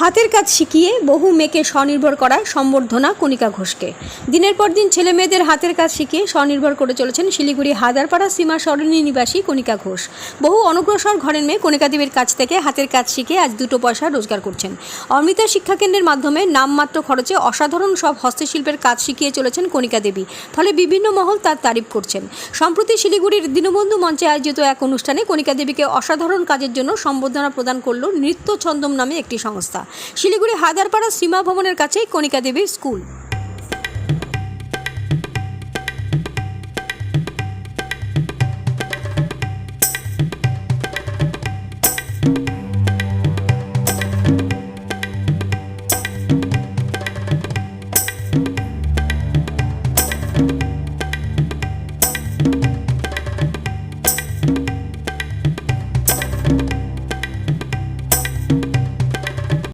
হাতের কাজ শিখিয়ে বহু মেয়েকে স্বনির্ভর করায় সম্বর্ধনা কণিকা ঘোষকে। দিনের পর দিন ছেলে মেয়েদের হাতের কাজ শিখিয়ে স্বনির্ভর করে চলেছেন শিলিগুড়ি হায়দারপাড়া সীমা সরণি নিবাসী কণিকা ঘোষ। বহু অনগ্রসর ঘরের মেয়ে কণিকা দেবীর কাছ থেকে হাতের কাজ শিখে আজ দুটো পয়সা রোজগার করছেন। অমৃতা শিক্ষাকেন্দ্রের মাধ্যমে নামমাত্র খরচে অসাধারণ সব হস্তশিল্পের কাজ শিখিয়ে চলেছেন কণিকা দেবী, ফলে বিভিন্ন মহল তার তারিফ করছেন। সম্প্রতি শিলিগুড়ির দীনবন্ধু মঞ্চে আয়োজিত এক অনুষ্ঠানে কণিকা দেবীকে অসাধারণ কাজের জন্য সম্বর্ধনা প্রদান করল নৃত্য ছন্দম নামে একটি সংস্থা। শিলিগুড়ি হায়দারপাড়া সীমা ভবনের কাছেই কণিকা দেবীর স্কুল।